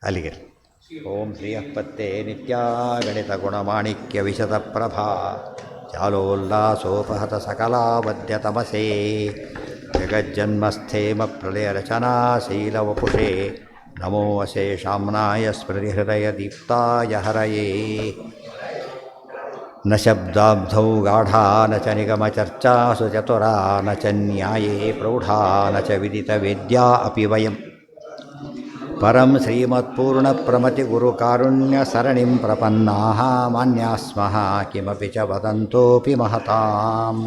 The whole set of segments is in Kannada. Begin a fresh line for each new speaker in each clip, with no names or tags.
ಅಲ್ಲಿಗೆ ಓಂ ಶ್ರೀಯಃಪತ್ತೆ ನಿತ್ಯಾ ಗಣಿತ ಗುಣಮಾಣಿಕ್ಯ ವಿಶದ ಪ್ರಭಾ ಚಾಲೋಲ್ಲಾಸೋಪಹತ ಸಕಲಾವದ್ಯ ತಮಸೇ ಜಗಜ್ಜನ್ಮಸ್ಥೇಮ ಪ್ರಳಯರಚನಾ ಶೀಲವಪುಷೇ ನಮೋ ಅಶೇಷಾಮ್ನಾಯ ಸ್ಮೃತಿಹೃದಯ ದೀಪ್ತಾಯ ಹರಯೇ ನ ಶಬ್ದಾಬ್ಧೌ ಗಾಢಾ ನ ಚ ನಿಗಮಚರ್ಚಾಸು ಚತುರಾ ನ ಚ ನ್ಯಾಯೇ ಪ್ರೌಢಾ ನ ಚ ವಿದಿತವೇದ್ಯಾ ಅಪಿ ವಯಂ ಪರಂ ಶ್ರೀಮತ್ಪೂರ್ಣಪ್ರಮತಿಗುರುಕಾರುಣ್ಯಸರಣಿಂ ಪ್ರಪನ್ನಾಃ ಮಾನ್ಯಾಃ ಸ್ಮಃ ಕಿಮಪಿ ಚ ವದಂತೋಪಿ ಮಹತಾಂ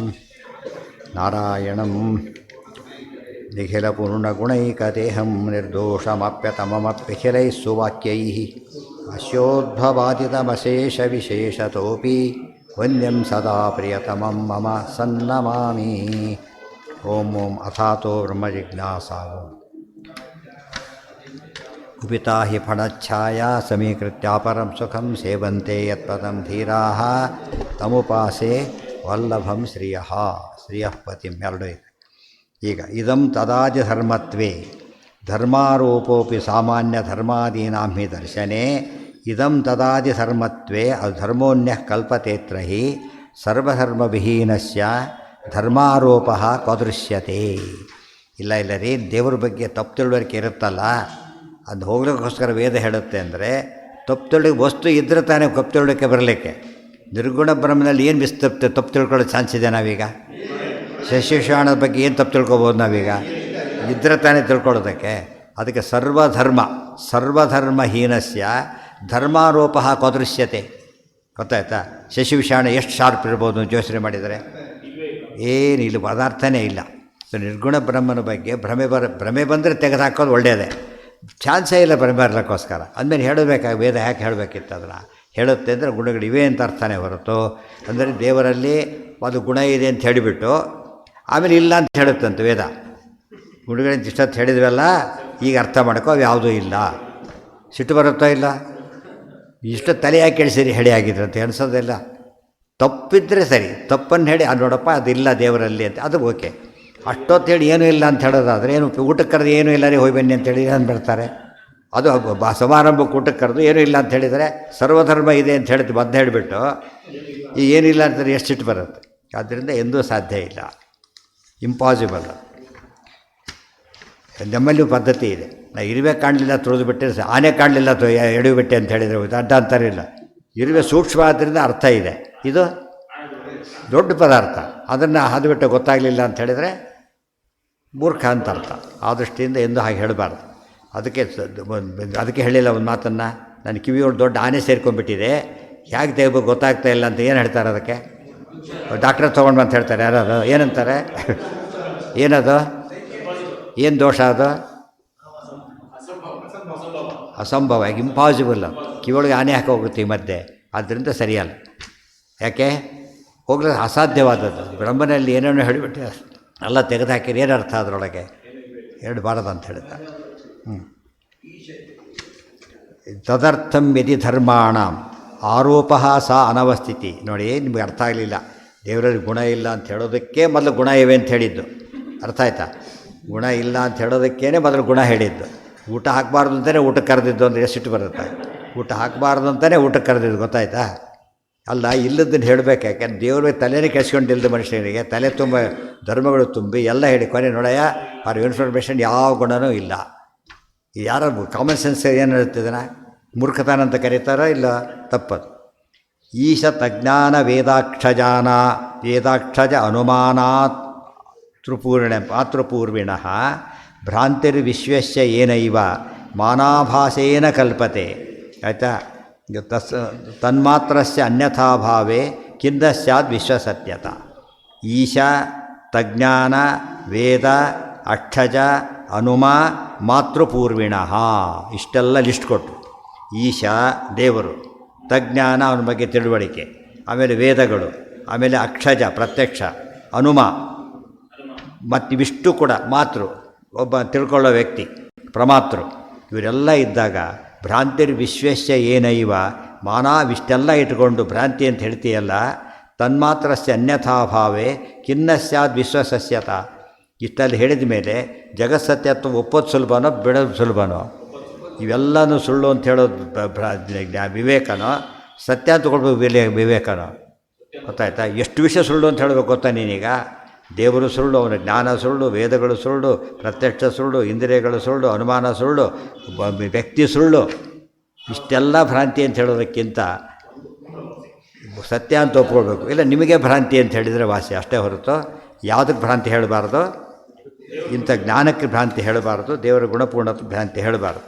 ನಾರಾಯಣಂ ನಿಖಿಲಪೂರ್ಣಗುಣೈಕದೇಹಂ ನಿರ್ದೋಷಮಪ್ಯತಮಮಪ್ಯಖಿಲೈಃ ಸುವಾಕ್ಯೈಃ ಅಸ್ಯೋದ್ಭವಾದಿತಮಶೇಷವಿಶೇಷತೋಪಿ ವನ್ಯಂ ಸದಾ ಪ್ರಿಯತಮಂ ಮಮ ಸನ್ನಮಾಮಿ. ಓಂ ಓಂ ಅಥಾತೋ ಬ್ರಹ್ಮಜಿಜ್ಞಾಸಾವು ಕುಪಿತಾ ಹಿ ಫಣಚ್ಛಾಯಾ ಸಮೀಕೃತ್ಯಾಪರಂ ಸುಖಂ ಸೇವಂತೆ ಯತ್ಪದಂ ಧೀರಾಃ ತಮುಪಾಸೆ ವಲ್ಲಭಂ ಶ್ರಿಯಃ ಶ್ರಿಯಃ ಪತಿಂ ಎರಡು ಇದೆ. ಈಗ ಇದಂ ತದಾದಿ ಧರ್ಮತ್ವೇ ಧರ್ಮಾರೋಪೋಪಿ ಸಾಮಾನ್ಯ ಧರ್ಮಾದೀನಾಂ ಹಿ ದರ್ಶನೆ ಇದಂ ತದಾದಿ ಧರ್ಮತ್ವೇ ಅದು ಧರ್ಮೋನ್ಯಃ ಕಲ್ಪತೇತ್ರ ಹಿ ಸರ್ವಧರ್ಮವಿಹೀನಸ್ಯ ಧರ್ಮಾರೋಪ ಕ್ವದೃಶ್ಯತೆ. ಇಲ್ಲ ಇಲ್ಲ ರೀ, ದೇವ್ರ ಬಗ್ಗೆ ತಪ್ಪು ತಿಳುವಳಿಕೆ ಇರುತ್ತಲ್ಲ, ಅದು ಹೋಗ್ಲಿಕ್ಕೋಸ್ಕರ ವೇದ ಹೇಳುತ್ತೆ ಅಂದರೆ ತಪ್ಪು ತಿಳುವಳಿಕೆ ವಸ್ತು ಇದ್ದರೆ ತಾನೇ ತಪ್ಪು ತಿಳುವಳಿಕೆ ಬರಲಿಕ್ಕೆ. ನಿರ್ಗುಣ ಬ್ರಹ್ಮನಲ್ಲಿ ಏನು ತಪ್ಪು ತಿಳ್ಕೊಳ್ಳೋ ಚಾನ್ಸ್ ಇದೆ ನಾವೀಗ? ಶಶಿಶಾಣದ ಬಗ್ಗೆ ಏನು ತಪ್ಪು ತಿಳ್ಕೊಬೋದು ನಾವೀಗ? ಇದ್ದರೆ ತಾನೇ ತಿಳ್ಕೊಳ್ಳೋದಕ್ಕೆ. ಅದಕ್ಕೆ ಸರ್ವಧರ್ಮಹೀನಸ್ಯ ಧರ್ಮಾರೋಪ ಕ್ವದೃಶ್ಯತೆ. ಗೊತ್ತಾಯ್ತಾ? ಶಶಿವಿಷಾಣ ಎಷ್ಟು ಶಾರ್ಪ್ ಇರ್ಬೋದು ಯೋಚನೆ ಮಾಡಿದರೆ? ಏನಿಲ್ಲ, ಪದಾರ್ಥನೇ ಇಲ್ಲ. ಸೊ ನಿರ್ಗುಣ ಬ್ರಹ್ಮನ ಬಗ್ಗೆ ಭ್ರಮೆ ಬಂದರೆ ತೆಗೆದುಹಾಕೋದು ಒಳ್ಳೆಯದೇ, ಚಾನ್ಸೇ ಇಲ್ಲ ಭ್ರಮೆ ಬರಲಿಕ್ಕೋಸ್ಕರ. ಅಂದಮೇಲೆ ಹೇಳಬೇಕಾಗ ವೇದ ಯಾಕೆ ಹೇಳಬೇಕಿತ್ತು? ಅದನ್ನು ಹೇಳುತ್ತೆ ಅಂದರೆ ಗುಣಗಳಿವೆ ಅಂತ ಅರ್ಥನೇ ಹೊರತು ಅಂದರೆ ದೇವರಲ್ಲಿ ಒಂದು ಗುಣ ಇದೆ ಅಂತ ಹೇಳಿಬಿಟ್ಟು ಆಮೇಲೆ ಇಲ್ಲ ಅಂತ ಹೇಳುತ್ತಂತೆ ವೇದ. ಗುಣಗಳಿಂದ ಇಷ್ಟೊತ್ತು ಹೇಳಿದ್ವಲ್ಲ, ಈಗ ಅರ್ಥ ಮಾಡ್ಕೋ ಅವು ಯಾವುದೂ ಇಲ್ಲ. ಸಿಟ್ಟು ಬರುತ್ತೋ ಇಲ್ಲ? ಇಷ್ಟು ತಲೆ ಯಾಕೆ ಕೆಡಿಸಿರಿ ಹೇಳಿ ಆಗಿದ್ರೆ ಅಂತ ಅನಿಸೋದಿಲ್ಲ. ತಪ್ಪಿದ್ರೆ ಸರಿ, ತಪ್ಪನ್ನು ಹೇಳಿ ಅದು ನೋಡಪ್ಪ ಅದಿಲ್ಲ ದೇವರಲ್ಲಿ ಅಂತ, ಅದು ಓಕೆ. ಅಷ್ಟೊತ್ತು ಹೇಳಿ ಏನೂ ಇಲ್ಲ ಅಂತ ಹೇಳೋದಾದರೆ ಏನು ಊಟಕ್ಕೆ ಕರೆದು ಏನೂ ಇಲ್ಲ ರೀ ಹೋಗಿ ಬನ್ನಿ ಅಂತೇಳಿ ಏನು ಬರ್ತಾರೆ? ಅದು ಸಮಾರಂಭಕ್ಕೆ ಊಟಕ್ಕೆ ಕರೆದು ಏನೂ ಇಲ್ಲ ಅಂತ ಹೇಳಿದರೆ ಸರ್ವಧರ್ಮ ಇದೆ ಅಂತ ಹೇಳಿದ್ದು ಬಂದು ಹೇಳಿಬಿಟ್ಟು ಈಗ ಏನಿಲ್ಲ ಅಂತಂದರೆ ಎಷ್ಟು ಸಿಟ್ಟು ಬರುತ್ತೆ. ಆದ್ದರಿಂದ ಎಂದೂ ಸಾಧ್ಯ ಇಲ್ಲ, ಇಂಪಾಸಿಬಲ್. ನಮ್ಮಲ್ಲಿಯೂ ಪದ್ಧತಿ ಇದೆ. ನಾ ಇರುವೆ ಕಾಣಲಿಲ್ಲ ತುಳಿದು ಬಿಟ್ಟೆ, ಆನೆ ಕಾಣಲಿಲ್ಲ ಎಡವಿ ಬಿಟ್ಟೆ ಅಂತ ಹೇಳಿದರೆ ಅಡ್ಡ ಅಂತಾರಿಲ್ಲ. ಇರುವೆ ಸೂಕ್ಷ್ಮ ಆದ್ದರಿಂದ ಅರ್ಥ ಇದೆ, ಇದು ದೊಡ್ಡ ಪದಾರ್ಥ, ಅದನ್ನು ಹಾದು ಬಿಟ್ಟು ಗೊತ್ತಾಗಲಿಲ್ಲ ಅಂತ ಹೇಳಿದರೆ ಮೂರ್ಖ ಅಂತ ಅರ್ಥ. ಆ ದೃಷ್ಟಿಯಿಂದ ಎಂದೂ ಹಾಗೆ ಹೇಳಬಾರ್ದು. ಅದಕ್ಕೆ ಹೇಳಿಲ್ಲ ಒಂದು ಮಾತನ್ನು, ನನ್ನ ಕಿವಿಯೊಳಗೆ ದೊಡ್ಡ ಆನೆ ಸೇರ್ಕೊಂಡ್ಬಿಟ್ಟಿದೆ, ಹೇಗೆ ತೆಗಬೇಕು ಗೊತ್ತಾಗ್ತಾ ಇಲ್ಲ ಅಂತ ಏನು ಹೇಳ್ತಾರೆ? ಅದಕ್ಕೆ ಡಾಕ್ಟ್ರ್ ತೊಗೊಂಡು ಅಂತ ಹೇಳ್ತಾರೆ. ಯಾರದು ಏನಂತಾರೆ? ಏನದು? ಏನು ದೋಷ ಅದು? ಅಸಂಭವ, ಇಂಪಾಸಿಬಲ್. ಕಿವಿಯೊಳಗೆ ಆನೆ ಹಾಕಿ ಹೋಗುತ್ತೆ ಈ ಮಧ್ಯೆ, ಆದ್ದರಿಂದ ಸರಿಯಲ್ಲ. ಯಾಕೆ ಹೋಗ್ಲಿಕ್ಕೆ ಅಸಾಧ್ಯವಾದದ್ದು. ಬ್ರಹ್ಮನಲ್ಲಿ ಏನೇನೋ ಹೇಳಿಬಿಟ್ಟೆ ಎಲ್ಲ ತೆಗೆದುಹಾಕಿರಿ, ಏನು ಅರ್ಥ ಅದರೊಳಗೆ? ಹೇಳಬಾರದು ಅಂತ ಹೇಳ್ತಾರೆ. ತದರ್ಥಂ ಯದಿ ಧರ್ಮಾಣಂ ಆರೋಪ ಸಾ ಅನವಸ್ಥಿತಿ. ನೋಡಿ, ನಿಮಗೆ ಅರ್ಥ ಆಗಲಿಲ್ಲ. ದೇವರಲ್ಲಿ ಗುಣ ಇಲ್ಲ ಅಂತ ಹೇಳೋದಕ್ಕೆ ಮೊದಲು ಗುಣ ಇವೆ ಅಂತ ಹೇಳಿದ್ದು, ಅರ್ಥ ಆಯ್ತಾ? ಗುಣ ಇಲ್ಲ ಅಂತ ಹೇಳೋದಕ್ಕೇ ಮೊದಲು ಗುಣ ಹೇಳಿದ್ದು. ಊಟ ಹಾಕಬಾರ್ದು ಅಂತಲೇ ಊಟಕ್ಕೆ ಕರೆದಿದ್ದು ಅಂದರೆ ಎಷ್ಟು ಬರುತ್ತೆ? ಊಟ ಹಾಕಬಾರ್ದು ಅಂತಲೇ ಊಟಕ್ಕೆ ಕರೆದಿದ್ದು, ಗೊತ್ತಾಯ್ತಾ? ಅಲ್ಲ, ಇಲ್ಲದನ್ನು ಹೇಳಬೇಕು. ಯಾಕೆಂದ್ರೆ ದೇವ್ರ ತಲೆನೇ ಕೆಡ್ಸ್ಕೊಂಡಿಲ್ಲದ ಮನುಷ್ಯನಿಗೆ ತಲೆ ತುಂಬ ಧರ್ಮಗಳು ತುಂಬಿ ಎಲ್ಲ ಹೇಳಿ ಕೊನೆ ನೋಡಯ್ಯ ಅವ್ರ ಇನ್ಫಾರ್ಮೇಷನ್ ಯಾವ ಗುಣವೂ ಇಲ್ಲ. ಯಾರು ಕಾಮನ್ ಸೆನ್ಸ್ ಏನು ಹೇಳ್ತಿದ್ದಾನ? ಮೂರ್ಖತನ ಅಂತ ಕರೀತಾರೋ ಇಲ್ಲ? ತಪ್ಪದು. ಈಶತ್ ಅಜ್ಞಾನ ವೇದಾಕ್ಷಜ ಅನುಮಾನಾತ್ ಮಾತೃಪೂರ್ವಿಣಃ ಭ್ರಾಂತಿರ್ವಿಶ್ವಸ್ಯ ಏನೈವ ಮಾನಾಭಾಸೇನ ಕಲ್ಪತೆ. ಆಯಿತಾ? ತನ್ಮಾತ್ರಸ್ಯ ಅನ್ಯಥಾಭಾವೇ ಕಿಂದ ಸ್ಯಾದ್ ವಿಶ್ವಸತ್ಯತ. ಈಶ ತಜ್ಞಾನ ವೇದ ಅಕ್ಷಜ ಅನುಮ ಮಾತೃಪೂರ್ವಿಣಃ ಇಷ್ಟೆಲ್ಲ ಲಿಸ್ಟ್ ಕೊಟ್ಟು, ಈಶ ದೇವರು, ತಜ್ಞಾನ ಅವನ ಬಗ್ಗೆ ತಿಳುವಳಿಕೆ, ಆಮೇಲೆ ವೇದಗಳು, ಆಮೇಲೆ ಅಕ್ಷಜ ಪ್ರತ್ಯಕ್ಷ, ಅನುಮ ಮತ್ತಿವಿಷ್ಟು ಕೂಡ ಮಾತೃ ಒಬ್ಬ ತಿಳ್ಕೊಳ್ಳೋ ವ್ಯಕ್ತಿ, ಪ್ರಮಾತೃ, ಇವರೆಲ್ಲ ಇದ್ದಾಗ ಭ್ರಾಂತಿರ್ವಿಶ್ವಸ್ಯ ಏನೈವ ಮಾನಾವಿಷ್ಟೆಲ್ಲ ಇಟ್ಕೊಂಡು ಭ್ರಾಂತಿ ಅಂತ ಹೇಳ್ತೀಯಲ್ಲ, ತನ್ಮಾತ್ರಸ್ಯ ಅನ್ಯಥಾಭಾವೇ ಖಿನ್ನ ಸ್ಯಾದ್ ವಿಶ್ವಸಸ್ಯತ. ಇಷ್ಟಲ್ಲಿ ಹೇಳಿದ ಮೇಲೆ ಜಗತ್ಸತ್ಯತ್ವ ಒಪ್ಪೋದು ಸುಲಭನೋ ಬಿಡೋದು ಸುಲಭನೋ? ಇವೆಲ್ಲನೂ ಸುಳ್ಳು ಅಂತ ಹೇಳೋದು ವಿವೇಕನೋ, ಸತ್ಯ ಅಂತ ತಗೊಳ್ಬೇಕು ವಿವೇಕನೋ? ಗೊತ್ತಾಯ್ತಾ? ಎಷ್ಟು ವಿಷಯ ಸುಳ್ಳು ಅಂತ ಹೇಳಬೇಕು ಗೊತ್ತಾ ನೀನೀಗ? ದೇವರು ಸುಳ್ಳು, ಅವನ ಜ್ಞಾನ ಸುಳ್ಳು, ವೇದಗಳು ಸುಳ್ಳು, ಪ್ರತ್ಯಕ್ಷ ಸುಳ್ಳು, ಇಂದ್ರಿಯಗಳು ಸುಳ್ಳು, ಅನುಮಾನ ಸುಳ್ಳು, ವ್ಯಕ್ತಿ ಸುಳ್ಳು. ಇಷ್ಟೆಲ್ಲ ಭ್ರಾಂತಿ ಅಂತ ಹೇಳೋದಕ್ಕಿಂತ ಸತ್ಯ ಅಂತ ಒಪ್ಕೊಳ್ಬೇಕು. ಇಲ್ಲ ನಿಮಗೆ ಭ್ರಾಂತಿ ಅಂತ ಹೇಳಿದರೆ ವಾಸಿ ಅಷ್ಟೇ ಹೊರತು ಯಾವುದಕ್ಕೆ ಭ್ರಾಂತಿ ಹೇಳಬಾರ್ದು? ಇಂಥ ಜ್ಞಾನಕ್ಕೆ ಭ್ರಾಂತಿ ಹೇಳಬಾರ್ದು, ದೇವರ ಗುಣಪೂರ್ಣಕ್ಕೆ ಭ್ರಾಂತಿ ಹೇಳಬಾರ್ದು.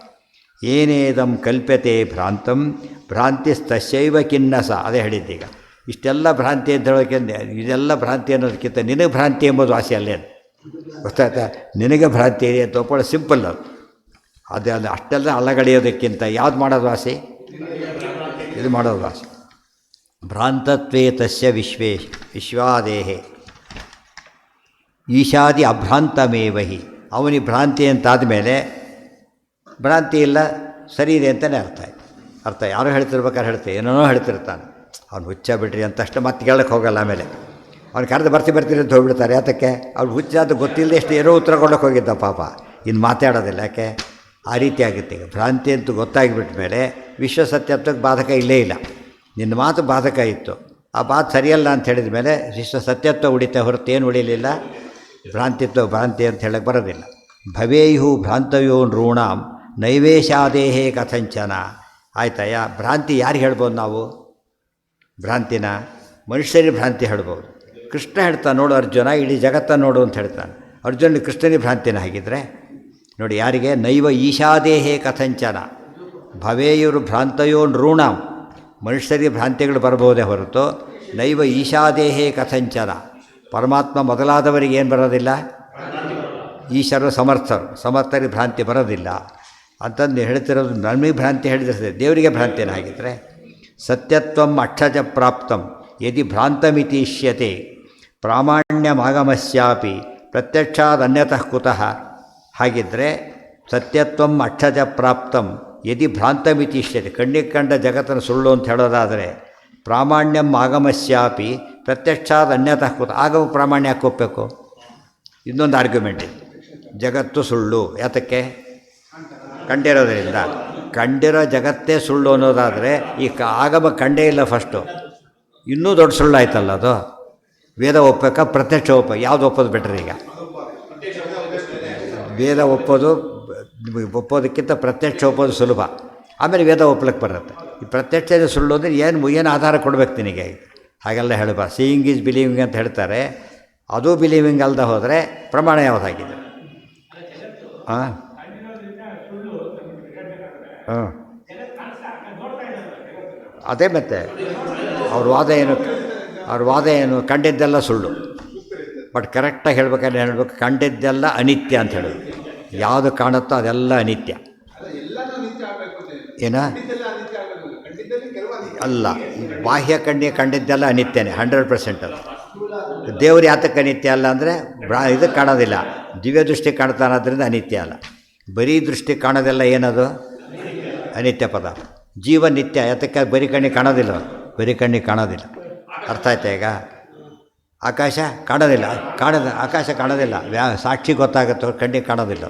ಏನೇದಂ ಕಲ್ಪ್ಯತೆ ಭ್ರಾಂತಂ ಭ್ರಾಂತಿಸ್ತಸ್ಯೈವ ಖಿನ್ನಸ. ಅದೇ ಹೇಳಿದ್ದೀಗ. ಇಷ್ಟೆಲ್ಲ ಭ್ರಾಂತಿ ಅಂತ ಹೇಳೋಕ್ಕೆ, ಇದೆಲ್ಲ ಭ್ರಾಂತಿ ಅನ್ನೋದಕ್ಕಿಂತ ನಿನಗೆ ಭ್ರಾಂತಿ ಎಂಬುದು ವಾಸಿ ಅಲ್ಲೇನು? ಗೊತ್ತಾಯ್ತಾ? ನಿನಗೆ ಭ್ರಾಂತಿ ಇದೆ ಅಂತ ಒಪ್ಪೋದು ಸಿಂಪಲ್. ಅದು ಅಷ್ಟೆಲ್ಲ ಅಲ್ಲಗಳೆಯೋದಕ್ಕಿಂತ ಯಾವ್ದು ಮಾಡೋದು ವಾಸಿ? ಇದು ಮಾಡೋದು ವಾಸಿ. ಭ್ರಾಂತತ್ವೇ ತಸ್ಯ ವಿಶ್ವಾದೇಹೆ ಈಶಾದಿ ಅಭ್ರಾಂತಮೇವಹಿ. ಅವನಿಗೆ ಭ್ರಾಂತಿ ಅಂತಾದ ಮೇಲೆ ಭ್ರಾಂತಿ ಇಲ್ಲ, ಸರಿ ಇದೆ ಅಂತಲೇ ಅರ್ಥ. ಯಾರೋ ಹೇಳ್ತಿರ್ಬೇಕಾದ್ರೆ ಹೇಳ್ತೀವಿ, ಏನೇನೋ ಹೇಳ್ತಿರ್ತಾನೆ. ಅವ್ನು ಹುಚ್ಚ ಬಿಡ್ರಿ ಅಂತ ಅಷ್ಟೇ ಮತ್ತೆ ಕೇಳಕ್ಕೆ ಹೋಗಲ್ಲ. ಆಮೇಲೆ ಅವ್ನು ಕರೆದು ಬರ್ತೀರಿ ಅಂತ ಹೋಗ್ಬಿಡ್ತಾರೆ. ಯಾತಕ್ಕೆ? ಅವ್ನು ಹುಚ್ಚ ಅಂತ ಗೊತ್ತಿಲ್ಲದೆ ಎಷ್ಟು ಏನೋ ಉತ್ತರ ಕೊಡೋಕೆ ಹೋಗಿದ್ದ ಪಾಪ. ಇನ್ನು ಮಾತಾಡೋದಿಲ್ಲ. ಯಾಕೆ? ಆ ರೀತಿ ಆಗುತ್ತೆ. ಈಗ ಭ್ರಾಂತಿ ಅಂತೂ ಗೊತ್ತಾಗಿಬಿಟ್ಟ ಮೇಲೆ ವಿಶ್ವಸತ್ಯತ್ವಕ್ಕೆ ಬಾಧಕ ಇಲ್ಲೇ ಇಲ್ಲ. ನಿನ್ನ ಮಾತು ಬಾಧಕ ಇತ್ತು, ಆ ಮಾತು ಸರಿಯಲ್ಲ ಅಂತ ಹೇಳಿದ ಮೇಲೆ ವಿಶ್ವಸತ್ಯತ್ವ ಉಳಿತೆ ಹೊರತು ಏನು ಉಳಿಲಿಲ್ಲ? ಭ್ರಾಂತಿ ಅಂತ ಹೇಳಕ್ಕೆ ಬರೋದಿಲ್ಲ. ಭವೇಯು ಭ್ರಾಂತವ್ಯೋ ನೃಣಾಂ ನೈವೇಶಾದೇಹೇ ಕಥಂಚನ. ಆಯ್ತಯ್ಯ, ಭ್ರಾಂತಿ ಯಾರಿಗೆ ಹೇಳ್ಬೋದು ನಾವು? ಭ್ರಾಂತಿನ ಮನುಷ್ಯರಿಗೆ ಭ್ರಾಂತಿ ಹೇಳ್ಬೋದು. ಕೃಷ್ಣ ಹೇಳ್ತಾನೆ, ನೋಡು ಅರ್ಜುನ, ಇಡೀ ಜಗತ್ತನ್ನು ನೋಡು ಅಂತ ಹೇಳ್ತಾನೆ. ಅರ್ಜುನಿಗೆ ಕೃಷ್ಣನಿಗೆ ಭ್ರಾಂತಿನ ಹಾಗಿದ್ರೆ ನೋಡಿ. ಯಾರಿಗೆ? ನೈವ ಈಶಾದೇಹೇ ಕಥಂಚನ ಭವೇಯುರು ಭ್ರಾಂತಯೋ ನೃಣಾಂ. ಮನುಷ್ಯರಿಗೆ ಭ್ರಾಂತಿಗಳು ಬರಬಹುದೇ ಹೊರತು ನೈವ ಈಶಾದೇಹೇ ಕಥಂಚನ. ಪರಮಾತ್ಮ ಮೊದಲಾದವರಿಗೆ ಏನು ಬರೋದಿಲ್ಲ? ಈಶ್ವರರು ಸಮರ್ಥರಿಗೆ ಭ್ರಾಂತಿ ಬರೋದಿಲ್ಲ ಅಂತಂದು ಹೇಳ್ತಿರೋದು. ನಮಗೆ ಭ್ರಾಂತಿ ಹೇಳಿದ್ರೆ ದೇವರಿಗೆ ಭ್ರಾಂತಿನ ಹಾಗಿದ್ರೆ. ಸತ್ಯತ್ವಂ ಅಕ್ಷಜ ಪ್ರಾಪ್ತಂ ಯದಿ ಭ್ರಾಂತಮಿತೀಷ್ಯತೆ ಪ್ರಾಮಾಣ್ಯಮಾಗಮಸ್ಯಾಪಿ ಪ್ರತ್ಯಕ್ಷಾದನ್ಯತಃ ಕುತಃ. ಹಾಗಿದ್ದರೆ ಸತ್ಯತ್ವಂ ಅಕ್ಷಜ ಪ್ರಾಪ್ತಂ ಯದಿ ಭ್ರಾಂತಮಿತೀಷ್ಯತೆ, ಕಣ್ಣಿಗೆ ಕಂಡ ಜಗತ್ತನ್ನು ಸುಳ್ಳು ಅಂತ ಹೇಳೋದಾದರೆ ಪ್ರಾಮಾಣ್ಯಂ ಆಗಮಸ್ಯಾಪಿ ಪ್ರತ್ಯಕ್ಷಾದನ್ಯತಃ ಕುತಃ. ಆಗಮ ಪ್ರಾಮಾಣ್ಯ ಯಾಕೆ ಒಪ್ಪಬೇಕು? ಇನ್ನೊಂದು ಆರ್ಗ್ಯುಮೆಂಟ್ ಇದೆ. ಜಗತ್ತು ಸುಳ್ಳು ಯಾತಕ್ಕೆ? ಕಂಡಿರೋದ್ರಿಂದ. ಕಂಡಿರೋ ಜಗತ್ತೇ ಸುಳ್ಳು ಅನ್ನೋದಾದರೆ ಈ ಆಗಮ ಕಂಡೇ ಇಲ್ಲ ಫಸ್ಟು, ಇನ್ನೂ ದೊಡ್ಡ ಸುಳ್ಳು ಆಯ್ತಲ್ಲ ಅದು. ವೇದ ಒಪ್ಪಬೇಕಾ ಪ್ರತ್ಯಕ್ಷ ಯಾವುದು ಒಪ್ಪೋದು ಬೆಟ್ರ್? ಈಗ ವೇದ ಒಪ್ಪೋದಕ್ಕಿಂತ ಪ್ರತ್ಯಕ್ಷ ಒಪ್ಪೋದು ಸುಲಭ. ಆಮೇಲೆ ವೇದ ಒಪ್ಪಲಿಕ್ಕೆ ಬರುತ್ತೆ. ಈ ಪ್ರತ್ಯಕ್ಷ ಸುಳ್ಳು ಅಂದರೆ ಏನು ಆಧಾರ ಕೊಡಬೇಕು ನಿನಗೆ? ಹಾಗೆಲ್ಲ ಹೇಳಬಾರ್ದು. ಸೀಯಿಂಗ್ ಈಸ್ ಬಿಲೀವಿಂಗ್ ಅಂತ ಹೇಳ್ತಾರೆ. ಅದು ಬಿಲೀವಿಂಗ್ ಅಲ್ಲದೆ ಹೋದರೆ ಪ್ರಮಾಣ ಯಾವುದಾಗಿದೆ? ಹಾಂ ಹಾಂ ಅದೇ ಮತ್ತೆ ಅವ್ರ ವಾದ ಏನು? ಕಂಡಿದ್ದೆಲ್ಲ ಸುಳ್ಳು. ಬಟ್ ಕರೆಕ್ಟಾಗಿ ಹೇಳ್ಬೇಕಾದ್ರೆ ಹೇಳಬೇಕು, ಕಂಡಿದ್ದೆಲ್ಲ ಅನಿತ್ಯ ಅಂತ ಹೇಳೋದು. ಯಾವುದು ಕಾಣುತ್ತೋ ಅದೆಲ್ಲ ಅನಿತ್ಯ. ಏನ ಅಲ್ಲ, ಬಾಹ್ಯ ಕಣ್ಣಿಗೆ ಕಂಡಿದ್ದೆಲ್ಲ ಅನಿತ್ಯನೇ 100%. ಅದು ದೇವರು ಯಾತಕ್ಕೆ ಅನಿತ್ಯ ಅಲ್ಲ ಅಂದರೆ ಇದಕ್ಕೆ ಕಾಣೋದಿಲ್ಲ, ದಿವ್ಯ ದೃಷ್ಟಿ ಕಾಣ್ತಾನೋದ್ರಿಂದ ಅನಿತ್ಯ ಅಲ್ಲ. ಬರೀ ದೃಷ್ಟಿ ಕಾಣೋದೆಲ್ಲ ಏನದು? ಅನಿತ್ಯ ಪದಾರ್ಥ. ಜೀವ ನಿತ್ಯ. ಯಾತಕ್ಕೆ? ಬರೀ ಕಣ್ಣಿಗೆ ಕಾಣೋದಿಲ್ಲ, ಬರೀ ಕಣ್ಣಿಗೆ ಕಾಣೋದಿಲ್ಲ. ಅರ್ಥ ಆಯ್ತಾ? ಈಗ ಆಕಾಶ ಕಾಣೋದಿಲ್ಲ, ಆಕಾಶ ಕಾಣೋದಿಲ್ಲ, ಸಾಕ್ಷಿ ಗೊತ್ತಾಗುತ್ತೆ, ಕಣ್ಣಿಗೆ ಕಾಣೋದಿಲ್ಲ.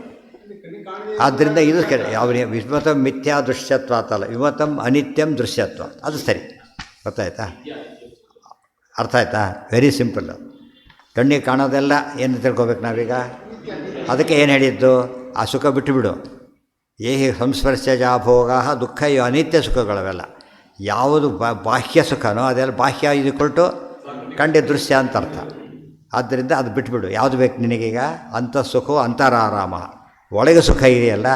ಆದ್ದರಿಂದ ಇದು ಯಾವ ವಿಮತಂ ಮಿಥ್ಯಾ ದೃಶ್ಯತ್ವ ಅಂತಲ್ಲ, ವಿಮತಂ ಅನಿತ್ಯಂ ದೃಶ್ಯತ್ವ. ಅದು ಸರಿ. ಗೊತ್ತಾಯ್ತಾ? ಅರ್ಥ ಆಯ್ತಾ? Very simple. ಕಣ್ಣಿಗೆ ಕಾಣೋದೆಲ್ಲ ಏನು ತಿಳ್ಕೊಬೇಕು ನಾವೀಗ? ಅದಕ್ಕೆ ಏನು ಹೇಳಿದ್ದು? ಆ ಸುಖ ಬಿಟ್ಟುಬಿಡು. ಏಹಿ ಸಂಸ್ಪರ್ಶಜ ಭೋಗ ದುಃಖ, ಇವು ಅನಿತ್ಯ ಸುಖಗಳವೆಲ್ಲ. ಯಾವುದು ಬಾಹ್ಯ ಸುಖನೋ ಅದೆಲ್ಲ ಬಾಹ್ಯ ಇದುಕೊಳ್ಟು ಕಂಡ ದೃಶ್ಯ ಅಂತ ಅರ್ಥ. ಆದ್ದರಿಂದ ಅದು ಬಿಟ್ಬಿಡು. ಯಾವುದು ಬೇಕು ನಿನಗೀಗ? ಅಂಥ ಸುಖವು ಅಂತರಾರಾಮ, ಒಳಗೆ ಸುಖ ಇದೆಯಲ್ಲ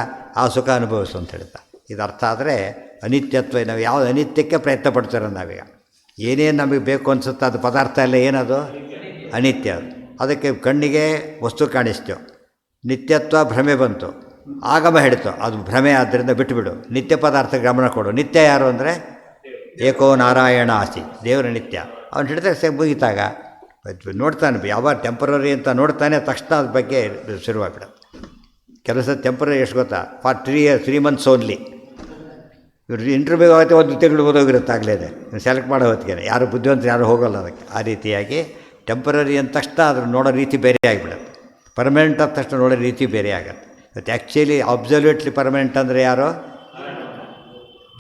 ಆ ಸುಖ ಅನುಭವಿಸು ಅಂತ ಹೇಳ್ತಾ. ಇದು ಅರ್ಥ ಆದರೆ ಅನಿತ್ಯತ್ವ. ನಾವು ಯಾವುದು ಅನಿತ್ಯಕ್ಕೆ ಪ್ರಯತ್ನ ಪಡ್ತೀರ ನಾವೀಗ. ಏನೇನು ನಮಗೆ ಬೇಕು ಅನಿಸುತ್ತೆ ಅದು ಪದಾರ್ಥ ಎಲ್ಲ ಏನದು? ಅನಿತ್ಯ. ಅದಕ್ಕೆ ಕಣ್ಣಿಗೆ ವಸ್ತು ಕಾಣಿಸ್ತೇವೆ, ನಿತ್ಯತ್ವ ಭ್ರಮೆ ಬಂತು, ಆಗಮ ಹಿಡಿತು, ಅದು ಭ್ರಮೆ. ಆದ್ದರಿಂದ ಬಿಟ್ಟುಬಿಡು. ನಿತ್ಯ ಪದಾರ್ಥಕ್ಕೆ ಗಮನ ಕೊಡು. ನಿತ್ಯ ಯಾರು ಅಂದರೆ ಏಕೋ ನಾರಾಯಣ ಆಸಿ, ದೇವರ ನಿತ್ಯ. ಅವನು ಹಿಡಿದಾಗ ಮುಗಿತಾಗ ನೋಡ್ತಾನೆ. ಯಾವ ಟೆಂಪರರಿ ಅಂತ ನೋಡ್ತಾನೆ, ತಕ್ಷಣ ಅದ್ರ ಬಗ್ಗೆ ಶುರುವಾಗ್ಬಿಡೋದು. ಕೆಲಸ ಟೆಂಪರರಿ ಎಷ್ಟು ಗೊತ್ತಾ? For 3 months only. ಇವ್ರು ಇಂಟರ್ವ್ಯೂ ಆಗುತ್ತೆ, 1 ತಿಂಗಳು ಓದೋಗಿರುತ್ತೆ ಆಗಲೇ. ಸೆಲೆಕ್ಟ್ ಮಾಡೋ ಹೊತ್ತಿಗೆ ಯಾರು ಬುದ್ಧಿವಂತರು ಯಾರು ಹೋಗೋಲ್ಲ ಅದಕ್ಕೆ. ಆ ರೀತಿಯಾಗಿ ಟೆಂಪರರಿ ಅಂದ ತಕ್ಷಣ ಅದ್ರ ನೋಡೋ ರೀತಿ ಬೇರೆ ಆಗಿಬಿಡುತ್ತೆ. ಪರ್ಮನೆಂಟ್ ಆದ ತಕ್ಷಣ ನೋಡೋ ರೀತಿ ಬೇರೆ ಆಗುತ್ತೆ. ಮತ್ತು ಆ್ಯಕ್ಚುಲಿ ಅಬ್ಸಲ್ಯೂಟ್ಲಿ ಪರ್ಮನೆಂಟ್ ಅಂದರೆ ಯಾರು?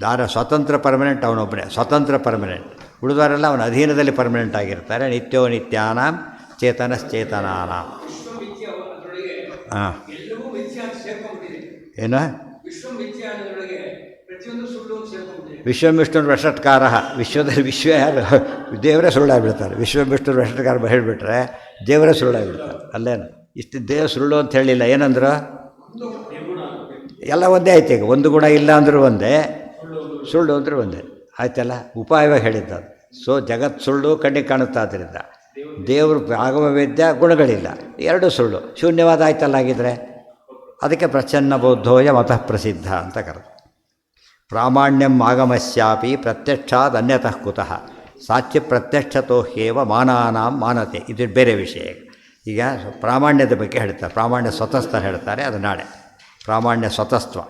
ದಾರ ಸ್ವತಂತ್ರ ಪರ್ಮನೆಂಟ್ ಅವನೊಬ್ಬನೇ, ಸ್ವತಂತ್ರ ಪರ್ಮನೆಂಟ್. ಉಳಿದವರೆಲ್ಲ ಅವನ ಅಧೀನದಲ್ಲಿ ಪರ್ಮನೆಂಟ್ ಆಗಿರ್ತಾರೆ. ನಿತ್ಯೋ ನಿತ್ಯಾನಾಂ ಚೇತನಶ್ಚೇತನಾನಾಂ. ಹಾಂ ಏನು ವಿಶ್ವವಿಷ್ಣುರ್ ವಷಟ್ಕಾರ, ವಿಶ್ವದಲ್ಲಿ ವಿಶ್ವ ಯಾರು ದೇವರೇ ಸುಳ್ಳಾಗಿಬಿಡ್ತಾರೆ. ವಿಶ್ವವಿಷ್ಣುರ್ ವಷಟ್ಕಾರ ಹೇಳಿಬಿಟ್ರೆ ದೇವರೇ ಸುಳ್ಳಾಗಿಬಿಡ್ತಾರೆ. ಅಲ್ಲೇನು ಇಷ್ಟು ದೇವ ಸುಳ್ಳು ಅಂತ ಹೇಳಿಲ್ಲ. ಏನಂದ್ರು ಎಲ್ಲ ಒಂದೇ ಆಯ್ತು. ಈಗ ಒಂದು ಗುಣ ಇಲ್ಲ ಅಂದರೂ ಒಂದೇ, ಸುಳ್ಳು ಅಂದರೂ ಒಂದೇ ಆಯ್ತಲ್ಲ. ಉಪಾಯವಾಗಿ ಹೇಳಿದ್ದು. ಸೊ ಜಗತ್ ಸುಳ್ಳು ಕಣ್ಣಿಗೆ ಕಾಣುತ್ತಾದ್ದರಿಂದ ದೇವರು ಆಗಮ ವೇದ್ಯ ಗುಣಗಳಿಲ್ಲ, ಎರಡೂ ಸುಳ್ಳು, ಶೂನ್ಯವಾದ ಆಯ್ತಲ್ಲ. ಆಗಿದ್ರೆ ಅದಕ್ಕೆ ಪ್ರಚ್ಛನ್ನ ಬೌದ್ಧೋಯ ಮತಃ ಪ್ರಸಿದ್ಧ ಅಂತ ಕರೆದು. ಪ್ರಾಮಾಣ್ಯಂ ಆಗಮಸ್ಯಾಪಿ ಪ್ರತ್ಯಕ್ಷಾದ್ ಅನ್ಯತಃ ಕುತಃ ಸಾಚ್ಯ ಪ್ರತ್ಯಕ್ಷತೋ ಹ್ಯೇವ ಮಾನಾನಾಂ ಮಾನತೆ. ಇದು ಬೇರೆ ವಿಷಯ. ಈಗ ಪ್ರಾಮಾಣ್ಯದ ಬಗ್ಗೆ ಹೇಳ್ತಾರೆ. ಪ್ರಾಮಾಣ್ಯ ಸ್ವತಸ್ಥ ಹೇಳ್ತಾರೆ, ಅದು ನಾಳೆ ಪ್ರಾಮಾಣ್ಯ ಸ್ವತಸ್ತ್ವ.